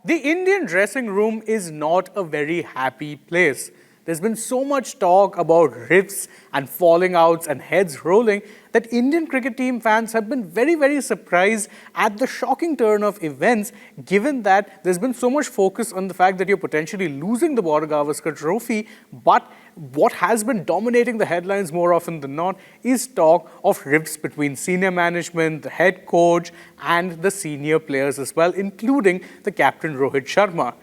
The Indian dressing room is not a very happy place. There's been so much talk about rifts and falling outs and heads rolling that Indian cricket team fans have been very surprised at the shocking turn of events, given that there's been so much focus on the fact that you're potentially losing the Border Gavaskar trophy, but what has been dominating the headlines more often than not is talk of rifts between senior management, the head coach, and the senior players as well, including the captain Rohit Sharma.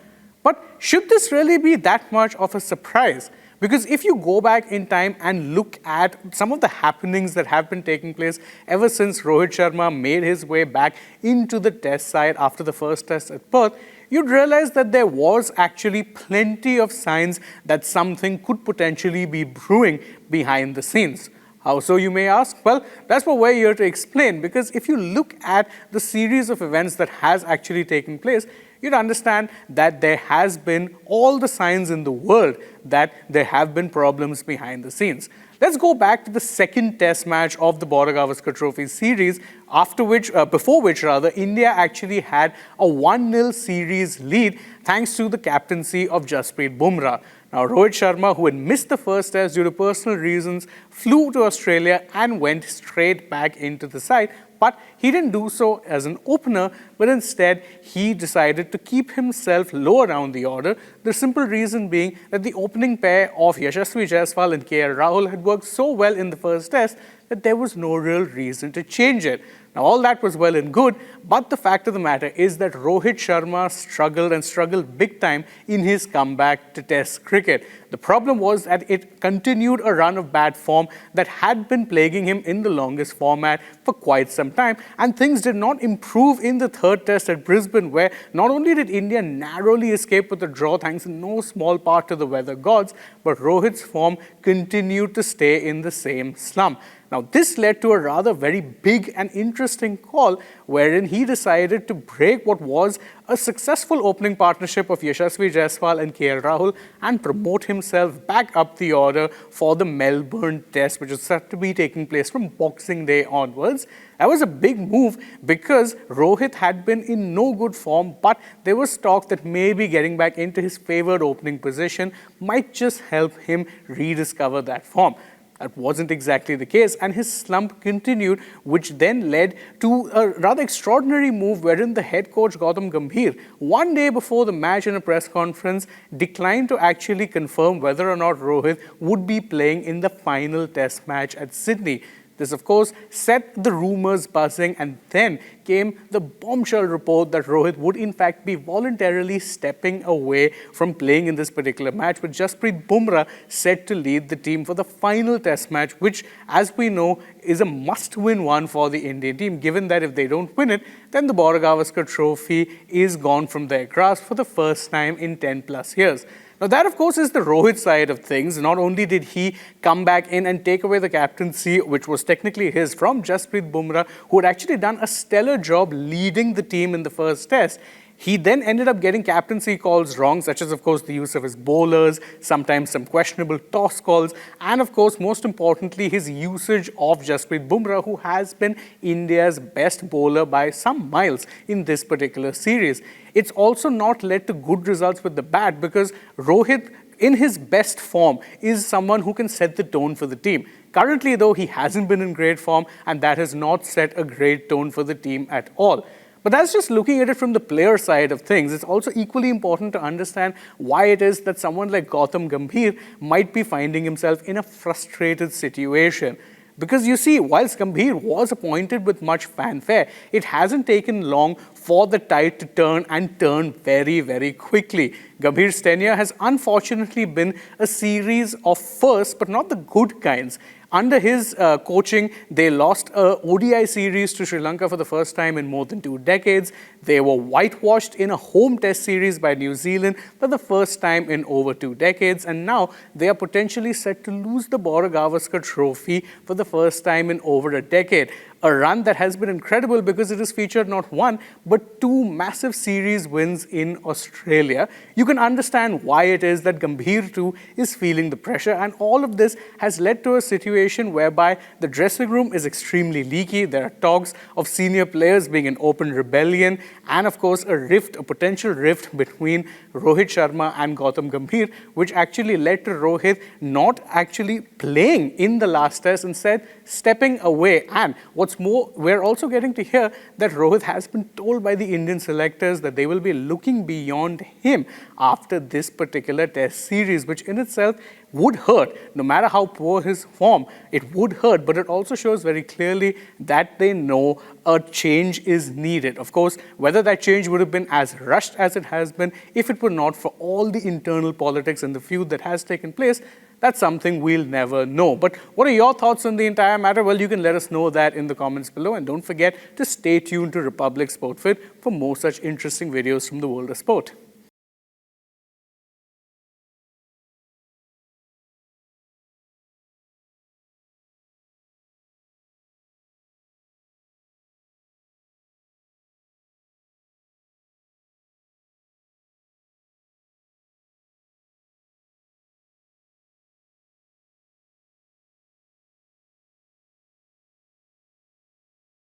But should this really be that much of a surprise? Because if you go back in time and look at some of the happenings that have been taking place ever since Rohit Sharma made his way back into the test side after the first test at Perth, you'd realize that there was actually plenty of signs that something could potentially be brewing behind the scenes. How so, you may ask? Well, that's what we're here to explain, because if you look at the series of events that has actually taken place, you'd understand that there has been all the signs in the world that there have been problems behind the scenes. Let's go back to the second test match of the Border Gavaskar Trophy series, before which India actually had a 1-0 series lead thanks to the captaincy of Jasprit Bumrah. Now, Rohit Sharma, who had missed the first test due to personal reasons, flew to Australia and went straight back into the side. But he didn't do so as an opener, but instead he decided to keep himself lower down the order. The simple reason being that the opening pair of Yashasvi Jaiswal and KL Rahul had worked so well in the first test that there was no real reason to change it. Now, all that was well and good, but the fact of the matter is that Rohit Sharma struggled big time in his comeback to Test cricket. The problem was that it continued a run of bad form that had been plaguing him in the longest format for quite some time, and things did not improve in the third test at Brisbane, where not only did India narrowly escape with a draw thanks in no small part to the weather gods, but Rohit's form continued to stay in the same slump. Now, this led to a rather very big and interesting call wherein he decided to break what was a successful opening partnership of Yashasvi Jaiswal and KL Rahul and promote himself back up the order for the Melbourne Test, which is set to be taking place from Boxing Day onwards. That was a big move because Rohit had been in no good form, but there was talk that maybe getting back into his favoured opening position might just help him rediscover that form. That wasn't exactly the case, and his slump continued, which then led to a rather extraordinary move wherein the head coach Gautam Gambhir, one day before the match in a press conference, declined to actually confirm whether or not Rohit would be playing in the final test match at Sydney. This, of course, set the rumours buzzing, and then came the bombshell report that Rohit would in fact be voluntarily stepping away from playing in this particular match, with Jasprit Bumrah set to lead the team for the final test match, which, as we know, is a must-win one for the Indian team, given that if they don't win it, then the Border Gavaskar trophy is gone from their grasp for the first time in 10+ years. Now, that, of course, is the Rohit side of things. Not only did he come back in and take away the captaincy, which was technically his, from Jasprit Bumrah, who had actually done a stellar job leading the team in the first test, he then ended up getting captaincy calls wrong, such as, of course, the use of his bowlers, sometimes some questionable toss calls, and, of course, most importantly, his usage of Jasprit Bumrah, who has been India's best bowler by some miles in this particular series. It's also not led to good results with the bat, because Rohit, in his best form, is someone who can set the tone for the team. Currently, though, he hasn't been in great form, and that has not set a great tone for the team at all. But that's just looking at it from the player side of things. It's also equally important to understand why it is that someone like Gautam Gambhir might be finding himself in a frustrated situation. Because you see, whilst Gambhir was appointed with much fanfare, it hasn't taken long for the tide to turn, and turn very quickly. Gambhir's tenure has unfortunately been a series of firsts, but not the good kinds. Under his coaching, they lost a ODI series to Sri Lanka for the first time in more than 2 decades. They were whitewashed in a home test series by New Zealand for the first time in over 2 decades. And now they are potentially set to lose the Border Gavaskar trophy for the first time in over a decade. A run that has been incredible because it has featured not one, but two massive series wins in Australia. You can understand why it is that Gambhir too is feeling the pressure, and all of this has led to a situation whereby the dressing room is extremely leaky. There are talks of senior players being in open rebellion, and of course a potential rift between Rohit Sharma and Gautam Gambhir, which actually led to Rohit not actually playing in the last test, instead stepping away. And what's more, we're also getting to hear that Rohit has been told by the Indian selectors that they will be looking beyond him after this particular test series, which in itself would hurt. No matter how poor his form, it would hurt, but it also shows very clearly that they know a change is needed. Of course, whether that change would have been as rushed as it has been, if it were not for all the internal politics and the feud that has taken place, that's something we'll never know. But what are your thoughts on the entire matter? Well, you can let us know that in the comments below. And don't forget to stay tuned to Republic Sport Fit for more such interesting videos from the world of sport.